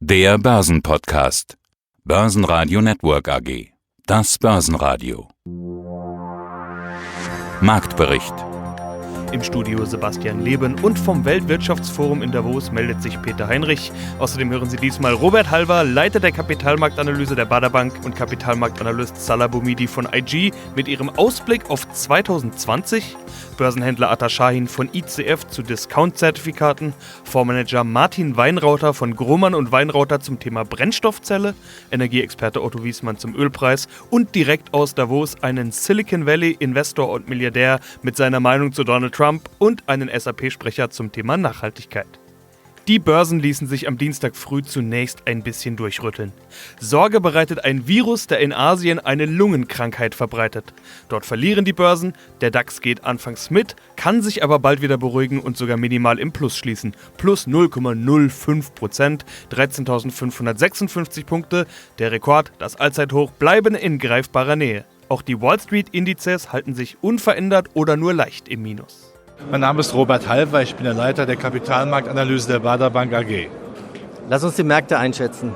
Der Börsenpodcast. Börsenradio Network AG. Das Börsenradio. Marktbericht. Im Studio Sebastian Leben und vom Weltwirtschaftsforum in Davos meldet sich Peter Heinrich. Außerdem hören Sie diesmal Robert Halver, Leiter der Kapitalmarktanalyse der Bader Bank und Kapitalmarktanalyst Salah Boumidi von IG mit ihrem Ausblick auf 2020. Börsenhändler Atta Shahin von ICF zu Discount-Zertifikaten, Fondsmanager Martin Weinrauter von Grohmann und Weinrauter zum Thema Brennstoffzelle, Energieexperte Otto Wiesmann zum Ölpreis und direkt aus Davos einen Silicon Valley-Investor und Milliardär mit seiner Meinung zu Donald Trump und einen SAP-Sprecher zum Thema Nachhaltigkeit. Die Börsen ließen sich am Dienstag früh zunächst ein bisschen durchrütteln. Sorge bereitet ein Virus, der in Asien eine Lungenkrankheit verbreitet. Dort verlieren die Börsen, der DAX geht anfangs mit, kann sich aber bald wieder beruhigen und sogar minimal im Plus schließen. Plus 0,05%, 13.556 Punkte. Der Rekord, das Allzeithoch, bleiben in greifbarer Nähe. Auch die Wall Street-Indizes halten sich unverändert oder nur leicht im Minus. Mein Name ist Robert Halver, ich bin der Leiter der Kapitalmarktanalyse der Bader Bank AG. Lass uns die Märkte einschätzen.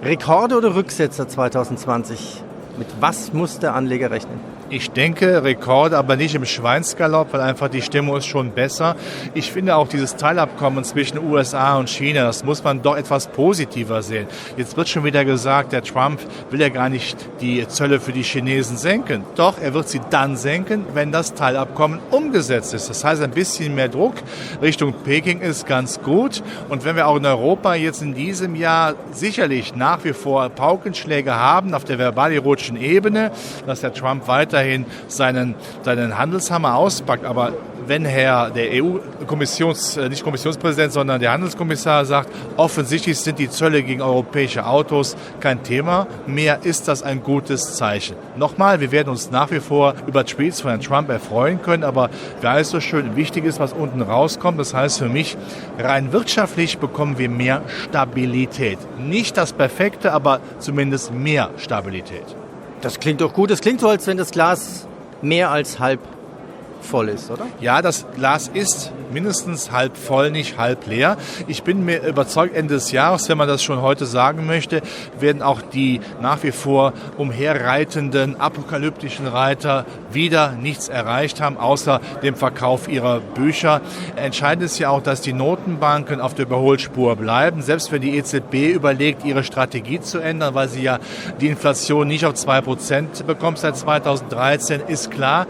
Rekorde oder Rücksetzer 2020? Mit was muss der Anleger rechnen? Ich denke Rekorde, aber nicht im Schweinsgalopp, weil einfach die Stimmung ist schon besser. Ich finde auch dieses Teilabkommen zwischen USA und China, das muss man doch etwas positiver sehen. Jetzt wird schon wieder gesagt, der Trump will ja gar nicht die Zölle für die Chinesen senken. Doch, er wird sie dann senken, wenn das Teilabkommen umgesetzt ist. Das heißt, ein bisschen mehr Druck Richtung Peking ist ganz gut. Und wenn wir auch in Europa jetzt in diesem Jahr sicherlich nach wie vor Paukenschläge haben auf der verbal-erotischen Ebene, dass der Trump weiterhin seinen Handelshammer auspackt. Aber wenn der nicht Kommissionspräsident, sondern der Handelskommissar sagt, offensichtlich sind die Zölle gegen europäische Autos kein Thema mehr, ist das ein gutes Zeichen. Nochmal, wir werden uns nach wie vor über Tweets von Herrn Trump erfreuen können, aber wie heißt so schön, wichtig ist, was unten rauskommt. Das heißt für mich, rein wirtschaftlich bekommen wir mehr Stabilität. Nicht das Perfekte, aber zumindest mehr Stabilität. Das klingt doch gut. Das klingt so, als wenn das Glas mehr als halb voll ist, oder? Ja, das Glas ist mindestens halb voll, nicht halb leer. Ich bin mir überzeugt, Ende des Jahres, wenn man das schon heute sagen möchte, werden auch die nach wie vor umherreitenden apokalyptischen Reiter wieder nichts erreicht haben, außer dem Verkauf ihrer Bücher. Entscheidend ist ja auch, dass die Notenbanken auf der Überholspur bleiben, selbst wenn die EZB überlegt, ihre Strategie zu ändern, weil sie ja die Inflation nicht auf 2% bekommt seit 2013, ist klar.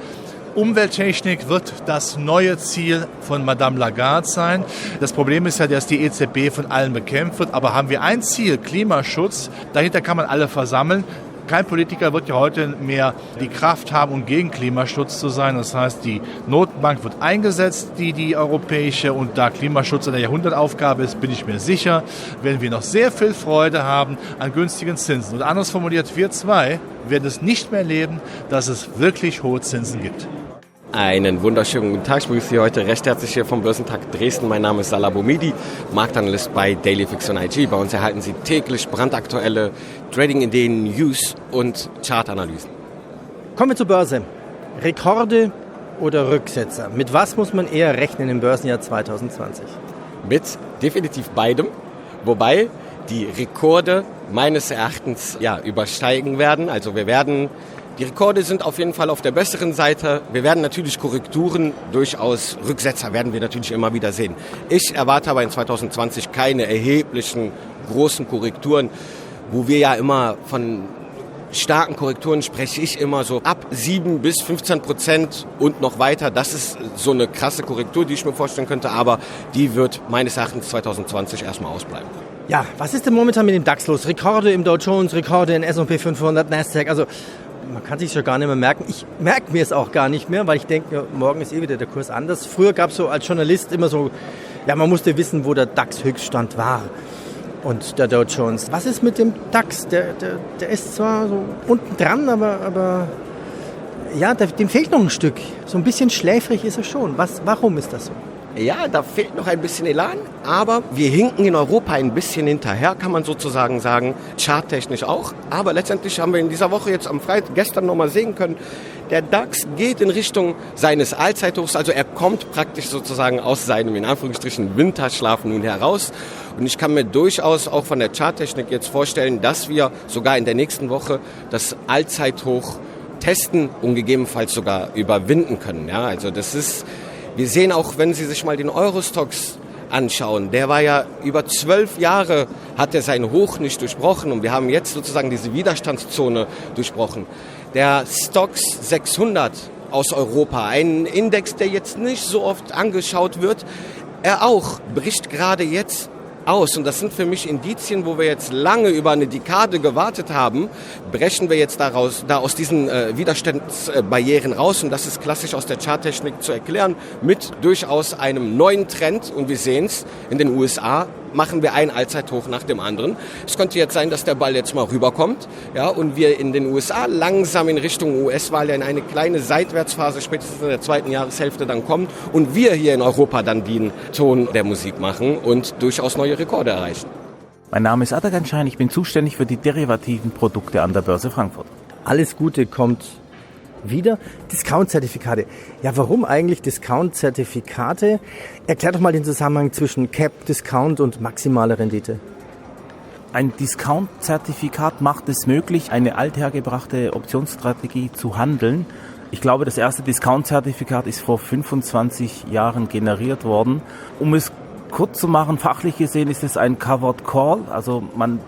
Umwelttechnik wird das neue Ziel von Madame Lagarde sein. Das Problem ist ja, dass die EZB von allen bekämpft wird. Aber haben wir ein Ziel, Klimaschutz, dahinter kann man alle versammeln. Kein Politiker wird ja heute mehr die Kraft haben, um gegen Klimaschutz zu sein. Das heißt, die Notenbank wird eingesetzt, die europäische. Und da Klimaschutz eine Jahrhundertaufgabe ist, bin ich mir sicher, werden wir noch sehr viel Freude haben an günstigen Zinsen. Und anders formuliert, wir zwei werden es nicht mehr erleben, dass es wirklich hohe Zinsen gibt. Einen wunderschönen guten Tag. Ich begrüße Sie heute recht herzlich hier vom Börsentag Dresden. Mein Name ist Salah Boumidi, Marktanalyst bei Dailyfix und IG. Bei uns erhalten Sie täglich brandaktuelle Trading-Ideen, News und Chartanalysen. Kommen wir zur Börse. Rekorde oder Rücksetzer? Mit was muss man eher rechnen im Börsenjahr 2020? Mit definitiv beidem, wobei die Rekorde meines Erachtens übersteigen werden. Also die Rekorde sind auf jeden Fall auf der besseren Seite. Wir werden natürlich Korrekturen, durchaus Rücksetzer werden wir natürlich immer wieder sehen. Ich erwarte aber in 2020 keine erheblichen großen Korrekturen, wo wir ja immer von starken Korrekturen spreche ich immer so ab 7 bis 15% und noch weiter. Das ist so eine krasse Korrektur, die ich mir vorstellen könnte, aber die wird meines Erachtens 2020 erstmal ausbleiben. Ja, was ist denn momentan mit dem DAX los? Rekorde im Dow Jones, Rekorde in S&P 500, Nasdaq, also man kann sich schon gar nicht mehr merken. Ich merke mir es auch gar nicht mehr, weil ich denke, morgen ist wieder der Kurs anders. Früher gab es so als Journalist immer so, man musste wissen, wo der DAX-Höchststand war und der Dow Jones. Was ist mit dem DAX? Der ist zwar so unten dran, aber dem fehlt noch ein Stück. So ein bisschen schläfrig ist er schon. Warum ist das so? Ja, da fehlt noch ein bisschen Elan, aber wir hinken in Europa ein bisschen hinterher, kann man sozusagen sagen, charttechnisch auch. Aber letztendlich haben wir in dieser Woche jetzt am Freitag gestern nochmal sehen können, der DAX geht in Richtung seines Allzeithochs, also er kommt praktisch sozusagen aus seinem, in Anführungsstrichen, Winterschlaf nun heraus. Und ich kann mir durchaus auch von der Charttechnik jetzt vorstellen, dass wir sogar in der nächsten Woche das Allzeithoch testen und gegebenenfalls sogar überwinden können. Ja, also das ist, wir sehen auch, wenn Sie sich mal den Eurostoxx anschauen, der war ja über 12 Jahre, hat er sein Hoch nicht durchbrochen und wir haben jetzt sozusagen diese Widerstandszone durchbrochen. Der Stoxx 600 aus Europa, ein Index, der jetzt nicht so oft angeschaut wird, er auch bricht gerade jetzt aus. Und das sind für mich Indizien, wo wir jetzt lange über eine Dekade gewartet haben, brechen wir jetzt aus diesen Widerstandsbarrieren raus. Und das ist klassisch aus der Charttechnik zu erklären, mit durchaus einem neuen Trend. Und wir sehen es, in den USA machen wir ein Allzeithoch nach dem anderen. Es könnte jetzt sein, dass der Ball jetzt mal rüberkommt, ja, und wir in den USA langsam in Richtung US-Wahl in eine kleine Seitwärtsphase spätestens in der zweiten Jahreshälfte dann kommen und wir hier in Europa dann den Ton der Musik machen und durchaus neue Rekorde erreichen. Mein Name ist Atakan Schein, ich bin zuständig für die derivativen Produkte an der Börse Frankfurt. Alles Gute kommt wieder. Discount-Zertifikate. Ja, warum eigentlich Discount-Zertifikate? Erklär doch mal den Zusammenhang zwischen Cap, Discount und maximale Rendite. Ein Discount-Zertifikat macht es möglich, eine althergebrachte Optionsstrategie zu handeln. Ich glaube, das erste Discount-Zertifikat ist vor 25 Jahren generiert worden. Um es kurz zu machen, fachlich gesehen ist es ein Covered Call, also um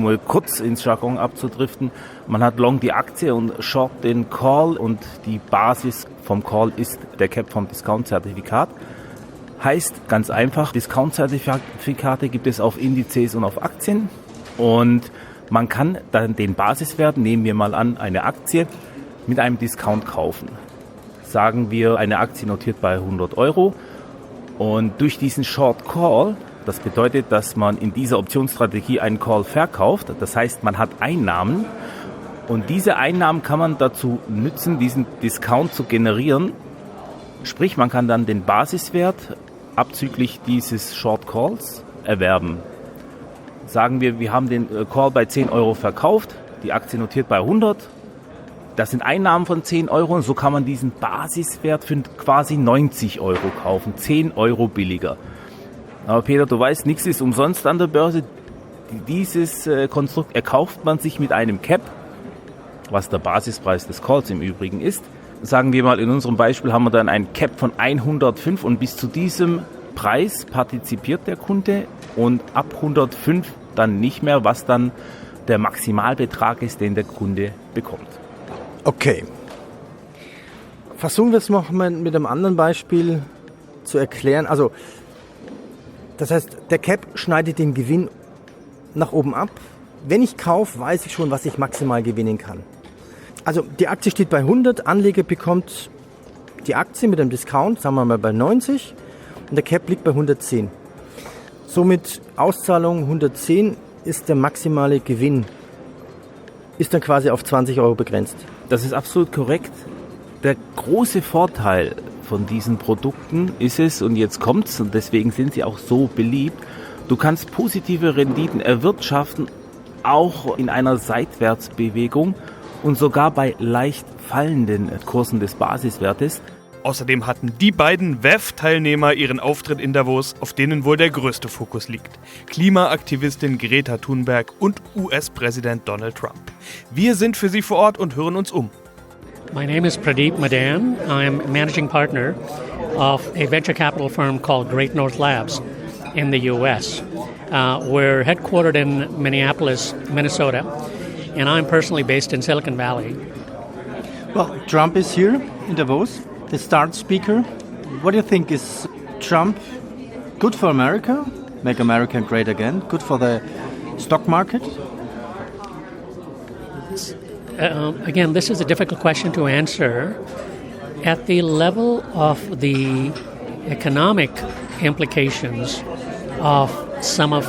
mal kurz ins Jargon abzudriften, man hat Long die Aktie und Short den Call und die Basis vom Call ist der Cap vom Discount-Zertifikat. Heißt ganz einfach, Discount-Zertifikate gibt es auf Indizes und auf Aktien und man kann dann den Basiswert, nehmen wir mal an, eine Aktie mit einem Discount kaufen. Sagen wir, eine Aktie notiert bei 100 € und durch diesen Short Call, das bedeutet, dass man in dieser Optionsstrategie einen Call verkauft. Das heißt, man hat Einnahmen und diese Einnahmen kann man dazu nutzen, diesen Discount zu generieren. Sprich, man kann dann den Basiswert abzüglich dieses Short Calls erwerben. Sagen wir, wir haben den Call bei 10 € verkauft, die Aktie notiert bei 100. Das sind Einnahmen von 10 € und so kann man diesen Basiswert für quasi 90 € kaufen, 10 € billiger. Aber Peter, du weißt, nichts ist umsonst an der Börse. Dieses Konstrukt erkauft man sich mit einem Cap, was der Basispreis des Calls im Übrigen ist. Sagen wir mal, in unserem Beispiel haben wir dann ein Cap von 105 und bis zu diesem Preis partizipiert der Kunde und ab 105 dann nicht mehr, was dann der Maximalbetrag ist, den der Kunde bekommt. Okay. Versuchen wir es noch mal mit einem anderen Beispiel zu erklären. Also, das heißt, der Cap schneidet den Gewinn nach oben ab. Wenn ich kaufe, weiß ich schon, was ich maximal gewinnen kann. Also die Aktie steht bei 100, Anleger bekommt die Aktie mit einem Discount, sagen wir mal bei 90 und der Cap liegt bei 110. Somit Auszahlung 110 ist der maximale Gewinn, ist dann quasi auf 20 € begrenzt. Das ist absolut korrekt. Der große Vorteil von diesen Produkten ist es, und jetzt kommt's, und deswegen sind sie auch so beliebt, du kannst positive Renditen erwirtschaften, auch in einer Seitwärtsbewegung und sogar bei leicht fallenden Kursen des Basiswertes. Außerdem hatten die beiden WEF-Teilnehmer ihren Auftritt in Davos, auf denen wohl der größte Fokus liegt. Klimaaktivistin Greta Thunberg und US-Präsident Donald Trump. Wir sind für Sie vor Ort und hören uns um. My name is Pradeep Madan. I'm managing partner of a venture capital firm called Great North Labs in the U.S. We're headquartered in Minneapolis, Minnesota, and I'm personally based in Silicon Valley. Well, Trump is here in Davos, the start speaker. What do you think? Is Trump good for America? Make America great again? Good for the stock market? Again, this is a difficult question to answer. At the level of the economic implications of some of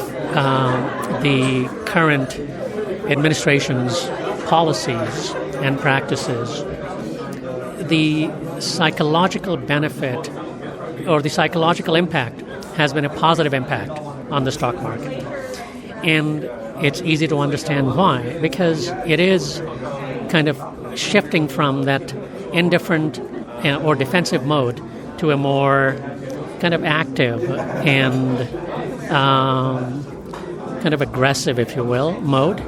the current administration's policies and practices, the psychological benefit or the psychological impact has been a positive impact on the stock market. And it's easy to understand why, because it is kind of shifting from that indifferent or defensive mode to a more kind of active and kind of aggressive, if you will, mode.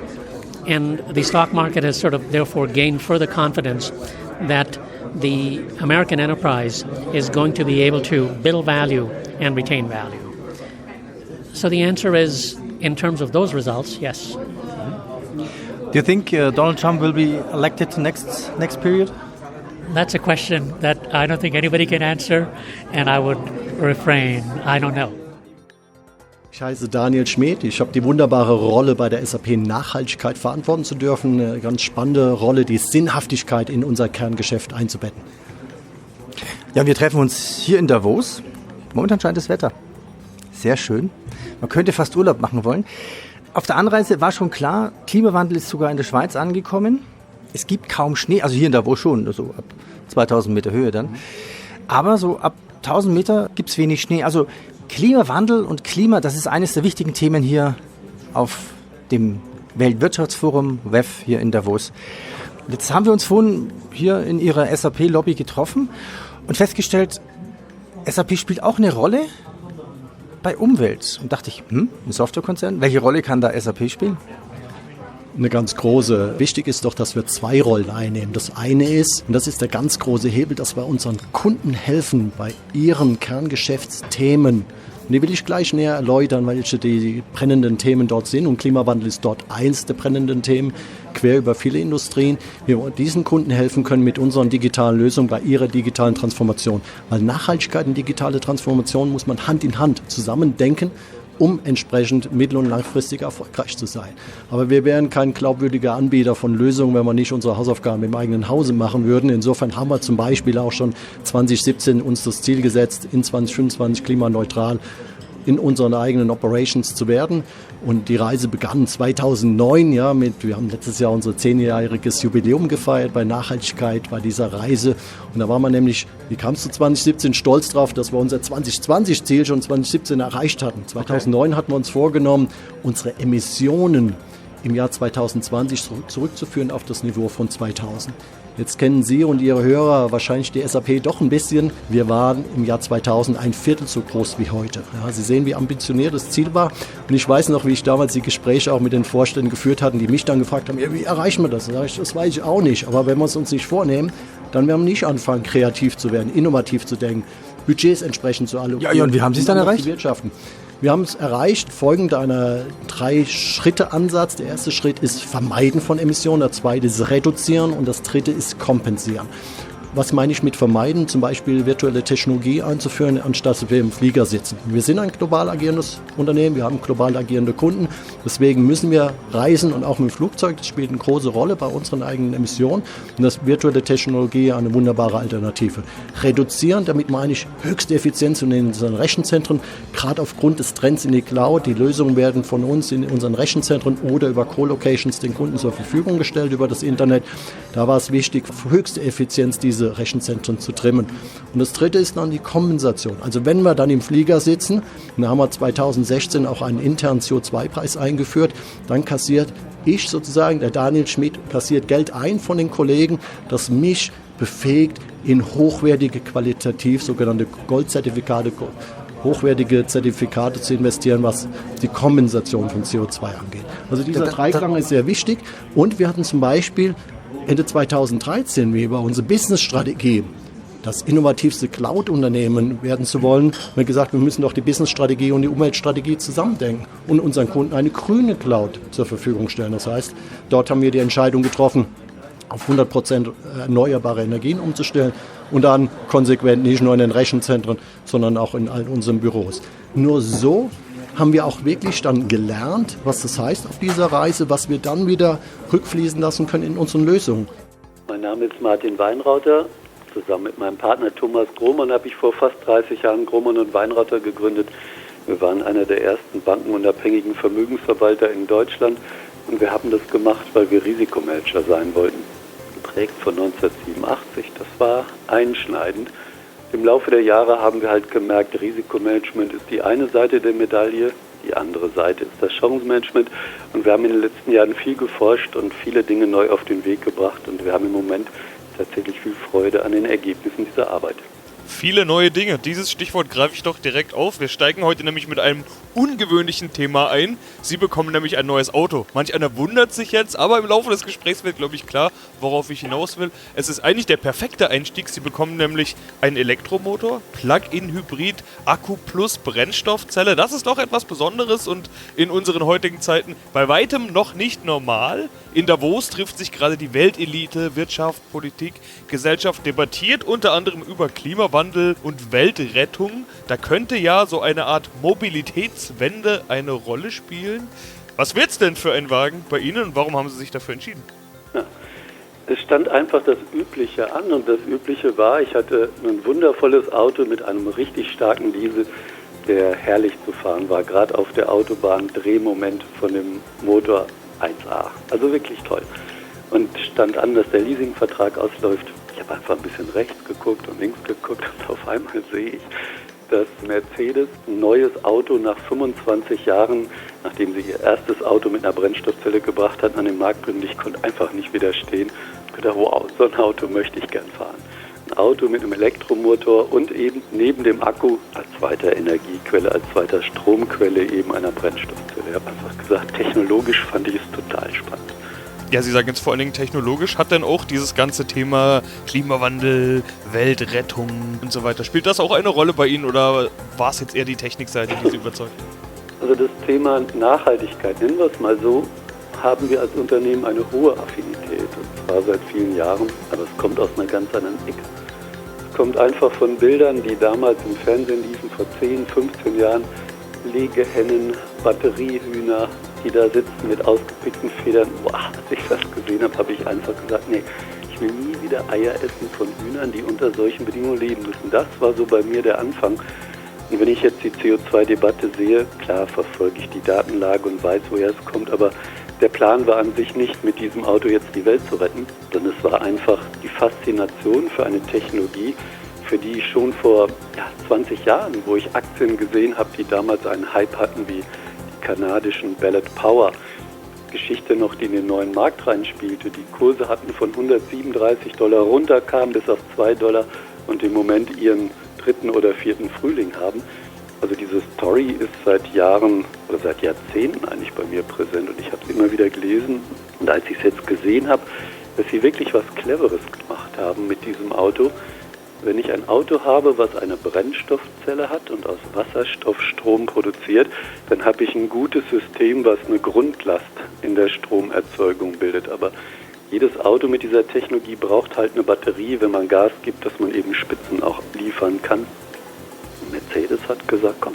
And the stock market has sort of therefore gained further confidence that the American enterprise is going to be able to build value and retain value. So the answer is, in terms of those results, yes. Do you think Donald Trump will be elected next period? That's a question that I don't think anybody can answer, and I would refrain. I don't know. Ich heiße Daniel Schmidt. Ich habe die wunderbare Rolle bei der SAP Nachhaltigkeit verantworten zu dürfen. Eine ganz spannende Rolle, die Sinnhaftigkeit in unser Kerngeschäft einzubetten. Ja, wir treffen uns hier in Davos. Momentan scheint das Wetter. Sehr schön. Man könnte fast Urlaub machen wollen. Auf der Anreise war schon klar, Klimawandel ist sogar in der Schweiz angekommen. Es gibt kaum Schnee, also hier in Davos schon, so ab 2000 Meter Höhe dann. Aber so ab 1000 Meter gibt es wenig Schnee. Also Klimawandel und Klima, das ist eines der wichtigen Themen hier auf dem Weltwirtschaftsforum WEF hier in Davos. Jetzt haben wir uns vorhin hier in Ihrer SAP-Lobby getroffen und festgestellt, SAP spielt auch eine Rolle bei Umwelt. Und dachte ich, ein Softwarekonzern, welche Rolle kann da SAP spielen? Eine ganz große. Wichtig ist doch, dass wir zwei Rollen einnehmen. Das eine ist, und das ist der ganz große Hebel, dass wir unseren Kunden helfen bei ihren Kerngeschäftsthemen. Und die will ich gleich näher erläutern, welche die brennenden Themen dort sind. Und Klimawandel ist dort eins der brennenden Themen, quer über viele Industrien. Wir diesen Kunden helfen können mit unseren digitalen Lösungen bei ihrer digitalen Transformation. Weil Nachhaltigkeit und digitale Transformation muss man Hand in Hand zusammen denken, um entsprechend mittel- und langfristig erfolgreich zu sein. Aber wir wären kein glaubwürdiger Anbieter von Lösungen, wenn wir nicht unsere Hausaufgaben im eigenen Hause machen würden. Insofern haben wir zum Beispiel auch schon 2017 uns das Ziel gesetzt, in 2025 klimaneutral in unseren eigenen Operations zu werden. Und die Reise begann 2009, wir haben letztes Jahr unser 10-jähriges Jubiläum gefeiert bei Nachhaltigkeit, bei dieser Reise. Und da war man nämlich, wie kam es zu 2017, stolz drauf, dass wir unser 2020-Ziel schon 2017 erreicht hatten. 2009 hatten wir uns vorgenommen, unsere Emissionen im Jahr 2020 zurückzuführen auf das Niveau von 2000. Jetzt kennen Sie und Ihre Hörer wahrscheinlich die SAP doch ein bisschen. Wir waren im Jahr 2000 ein Viertel so groß wie heute. Ja, Sie sehen, wie ambitioniert das Ziel war. Und ich weiß noch, wie ich damals die Gespräche auch mit den Vorständen geführt hatte, die mich dann gefragt haben, wie erreichen wir das? Das weiß ich auch nicht. Aber wenn wir es uns nicht vornehmen, dann werden wir nicht anfangen, kreativ zu werden, innovativ zu denken, Budgets entsprechend zu allokieren. Ja, und wie haben Sie es dann erreicht? Wir haben es erreicht, folgend einer 3-Schritte-Ansatz. Der erste Schritt ist Vermeiden von Emissionen, der zweite ist Reduzieren und das dritte ist Kompensieren. Was meine ich mit vermeiden? Zum Beispiel virtuelle Technologie einzuführen, anstatt wir im Flieger sitzen. Wir sind ein global agierendes Unternehmen, wir haben global agierende Kunden. Deswegen müssen wir reisen und auch mit dem Flugzeug. Das spielt eine große Rolle bei unseren eigenen Emissionen. Und das virtuelle Technologie eine wunderbare Alternative. Reduzieren, damit meine ich höchste Effizienz in unseren Rechenzentren, gerade aufgrund des Trends in die Cloud. Die Lösungen werden von uns in unseren Rechenzentren oder über Co-Locations den Kunden zur Verfügung gestellt über das Internet. Da war es wichtig, höchste Effizienz diese Rechenzentren zu trimmen. Und das dritte ist dann die Kompensation. Also wenn wir dann im Flieger sitzen, dann haben wir 2016 auch einen internen CO2-Preis eingeführt, dann kassiert ich sozusagen, der Daniel Schmidt, kassiert Geld ein von den Kollegen, das mich befähigt, in hochwertige, qualitativ sogenannte Goldzertifikate, hochwertige Zertifikate zu investieren, was die Kompensation von CO2 angeht. Also dieser Dreiklang ist sehr wichtig. Und wir hatten zum Beispiel Ende 2013, wie über unsere Business-Strategie, das innovativste Cloud-Unternehmen werden zu wollen, haben wir gesagt, wir müssen doch die Business-Strategie und die Umweltstrategie zusammendenken und unseren Kunden eine grüne Cloud zur Verfügung stellen. Das heißt, dort haben wir die Entscheidung getroffen, auf 100% erneuerbare Energien umzustellen und dann konsequent nicht nur in den Rechenzentren, sondern auch in all unseren Büros. Nur so haben wir auch wirklich dann gelernt, was das heißt auf dieser Reise, was wir dann wieder rückfließen lassen können in unseren Lösungen. Mein Name ist Martin Weinrauter. Zusammen mit meinem Partner Thomas Grohmann habe ich vor fast 30 Jahren Grohmann und Weinrauter gegründet. Wir waren einer der ersten bankenunabhängigen Vermögensverwalter in Deutschland und wir haben das gemacht, weil wir Risikomanager sein wollten. Geprägt von 1987, das war einschneidend. Im Laufe der Jahre haben wir halt gemerkt, Risikomanagement ist die eine Seite der Medaille, die andere Seite ist das Chancenmanagement. Und wir haben in den letzten Jahren viel geforscht und viele Dinge neu auf den Weg gebracht. Und wir haben im Moment tatsächlich viel Freude an den Ergebnissen dieser Arbeit. Viele neue Dinge. Dieses Stichwort greife ich doch direkt auf. Wir steigen heute nämlich mit einem ungewöhnlichen Thema ein. Sie bekommen nämlich ein neues Auto. Manch einer wundert sich jetzt, aber im Laufe des Gesprächs wird, glaube ich, klar, worauf ich hinaus will. Es ist eigentlich der perfekte Einstieg. Sie bekommen nämlich einen Elektromotor, Plug-in-Hybrid, Akku plus Brennstoffzelle. Das ist doch etwas Besonderes und in unseren heutigen Zeiten bei weitem noch nicht normal. In Davos trifft sich gerade die Weltelite, Wirtschaft, Politik, Gesellschaft debattiert unter anderem über Klimawandel und Weltrettung. Da könnte ja so eine Art Mobilitätswende eine Rolle spielen. Was wird's denn für ein Wagen bei Ihnen und warum haben Sie sich dafür entschieden? Ja, es stand einfach das Übliche an und das Übliche war, ich hatte ein wundervolles Auto mit einem richtig starken Diesel, der herrlich zu fahren war, gerade auf der Autobahn, Drehmoment von dem Motor 1A. Also wirklich toll. Und stand an, dass der Leasingvertrag ausläuft. Ich habe einfach ein bisschen rechts geguckt und links geguckt und auf einmal sehe ich, dass Mercedes ein neues Auto nach 25 Jahren, nachdem sie ihr erstes Auto mit einer Brennstoffzelle gebracht hatten, an den Markt bringen. Ich konnte einfach nicht widerstehen. Ich dachte, wow, so ein Auto möchte ich gern fahren. Ein Auto mit einem Elektromotor und eben neben dem Akku als zweiter Energiequelle, als zweiter Stromquelle eben einer Brennstoffzelle. Ich habe einfach gesagt, technologisch fand ich es total spannend. Ja, Sie sagen jetzt vor allen Dingen technologisch. Hat denn auch dieses ganze Thema Klimawandel, Weltrettung und so weiter, spielt das auch eine Rolle bei Ihnen oder war es jetzt eher die Technikseite, die Sie überzeugt? Also das Thema Nachhaltigkeit, nennen wir es mal so, haben wir als Unternehmen eine hohe Affinität und zwar seit vielen Jahren, aber es kommt aus einer ganz anderen Ecke. Es kommt einfach von Bildern, die damals im Fernsehen liefen, vor 10, 15 Jahren, Legehennen, Batteriehühner, die da sitzen mit ausgepickten Federn. Boah, als ich das gesehen habe, habe ich einfach gesagt, nee, ich will nie wieder Eier essen von Hühnern, die unter solchen Bedingungen leben müssen. Das war so bei mir der Anfang. Und wenn ich jetzt die CO2-Debatte sehe, klar verfolge ich die Datenlage und weiß, woher es kommt, aber der Plan war an sich nicht, mit diesem Auto jetzt die Welt zu retten, sondern es war einfach die Faszination für eine Technologie, für die ich schon vor 20 Jahren, wo ich Aktien gesehen habe, die damals einen Hype hatten wie die kanadischen Ballot Power, Geschichte noch, die in den neuen Markt reinspielte. Die Kurse hatten von $137 runterkamen bis auf $2 und im Moment ihren 3. oder 4. Frühling haben. Also diese Story ist seit Jahren oder seit Jahrzehnten eigentlich bei mir präsent und ich habe es immer wieder gelesen. Und als ich es jetzt gesehen habe, dass sie wirklich was Cleveres gemacht haben mit diesem Auto. Wenn ich ein Auto habe, was eine Brennstoffzelle hat und aus Wasserstoff Strom produziert, dann habe ich ein gutes System, was eine Grundlast in der Stromerzeugung bildet. Aber jedes Auto mit dieser Technologie braucht halt eine Batterie, wenn man Gas gibt, dass man eben Spitzen auch liefern kann. Mercedes hat gesagt, komm,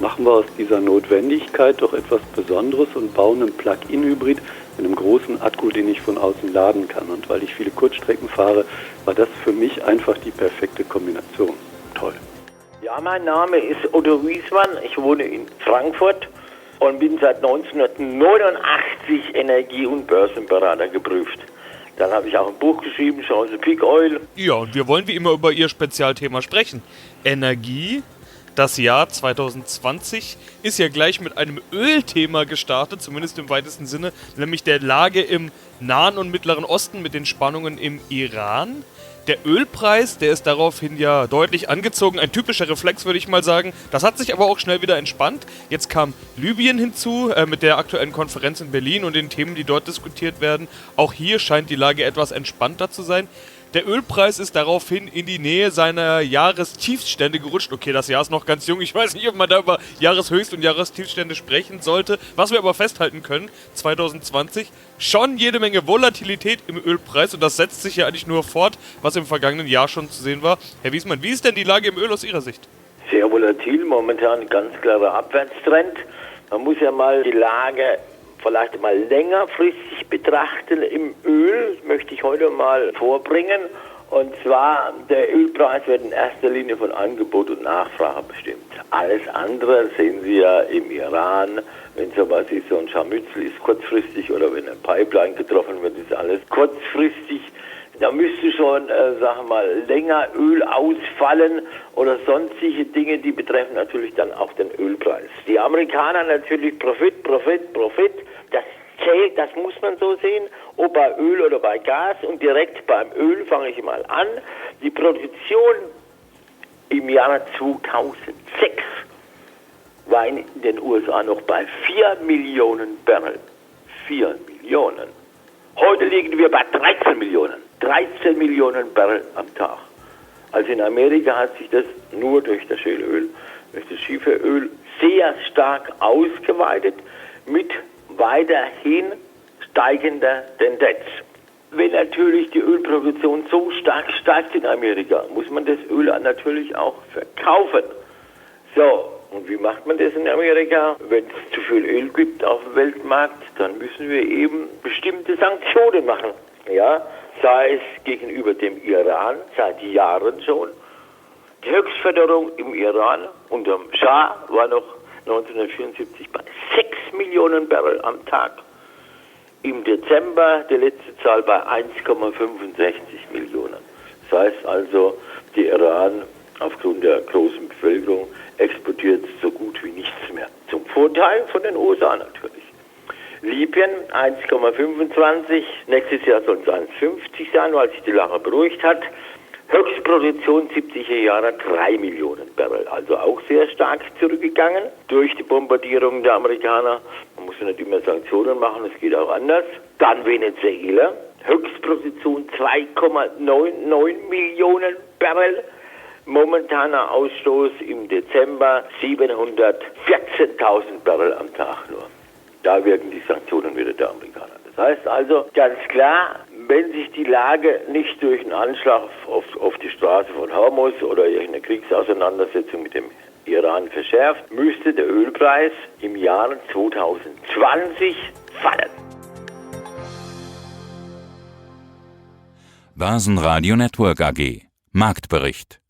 machen wir aus dieser Notwendigkeit doch etwas Besonderes und bauen einen Plug-in-Hybrid mit einem großen Akku, den ich von außen laden kann. Und weil ich viele Kurzstrecken fahre, war das für mich einfach die perfekte Kombination. Toll. Ja, mein Name ist Otto Wiesmann. Ich wohne in Frankfurt und bin seit 1989 Energie- und Börsenberater geprüft. Dann habe ich auch ein Buch geschrieben, Chance Peak Oil. Ja, und wir wollen wie immer über Ihr Spezialthema sprechen. Energie. Das Jahr 2020 ist ja gleich mit einem Ölthema gestartet, zumindest im weitesten Sinne, nämlich der Lage im Nahen und Mittleren Osten mit den Spannungen im Iran. Der Ölpreis, der ist daraufhin ja deutlich angezogen, ein typischer Reflex, würde ich mal sagen. Das hat sich aber auch schnell wieder entspannt. Jetzt kam Libyen hinzu mit der aktuellen Konferenz in Berlin und den Themen, die dort diskutiert werden. Auch hier scheint die Lage etwas entspannter zu sein. Der Ölpreis ist daraufhin in die Nähe seiner Jahrestiefstände gerutscht. Okay, das Jahr ist noch ganz jung. Ich weiß nicht, ob man da über Jahreshöchst- und Jahrestiefstände sprechen sollte. Was wir aber festhalten können, 2020 schon jede Menge Volatilität im Ölpreis. Und das setzt sich ja eigentlich nur fort, was im vergangenen Jahr schon zu sehen war. Herr Wiesmann, wie ist denn die Lage im Öl aus Ihrer Sicht? Sehr volatil, momentan ein ganz klarer Abwärtstrend. Man muss ja mal die Lage vielleicht mal längerfristig betrachten im Öl, möchte ich heute mal vorbringen. Und zwar, der Ölpreis wird in erster Linie von Angebot und Nachfrage bestimmt. Alles andere sehen Sie ja im Iran, wenn sowas ist, so ein Scharmützel ist kurzfristig oder wenn eine Pipeline getroffen wird, ist alles kurzfristig. Da müsste schon, sagen wir mal, länger Öl ausfallen oder sonstige Dinge, die betreffen natürlich dann auch den Ölpreis. Die Amerikaner natürlich Profit. Das zählt, das muss man so sehen, ob bei Öl oder bei Gas. Und direkt beim Öl fange ich mal an. Die Produktion im Jahr 2006 war in den USA noch bei 4 Millionen Barrel. 4 Millionen. Heute liegen wir bei 13 Millionen. 13 Millionen Barrel am Tag. Also in Amerika hat sich das nur durch das Schieferöl, durch das Schieferöl sehr stark ausgeweitet mit weiterhin steigender Tendenz. Wenn natürlich die Ölproduktion so stark steigt in Amerika, muss man das Öl natürlich auch verkaufen. So, und wie macht man das in Amerika? Wenn es zu viel Öl gibt auf dem Weltmarkt, dann müssen wir eben bestimmte Sanktionen machen. Ja, sei es gegenüber dem Iran, seit Jahren schon. Die Höchstförderung im Iran unter dem Schah war noch 1974 bei 6 Millionen Barrel am Tag. Im Dezember die letzte Zahl bei 1,65 Millionen. Das heißt also, der Iran aufgrund der großen Bevölkerung exportiert so gut wie nichts mehr. Zum Vorteil von den USA natürlich. Libyen 1,25, nächstes Jahr soll es 1,50 sein, weil sich die Lage beruhigt hat. Höchstproduktion 70er Jahre 3 Millionen Barrel, also auch sehr stark zurückgegangen durch die Bombardierung der Amerikaner. Man muss ja nicht immer Sanktionen machen, es geht auch anders. Dann Venezuela, Höchstproduktion 2,99 Millionen Barrel. Momentaner Ausstoß im Dezember 714.000 Barrel am Tag nur. Da wirken die Sanktionen wieder der Amerikaner. Das heißt also ganz klar, wenn sich die Lage nicht durch einen Anschlag auf die Straße von Hormuz oder irgendeine Kriegsauseinandersetzung mit dem Iran verschärft, müsste der Ölpreis im Jahr 2020 fallen. Börsenradio Network AG. Marktbericht.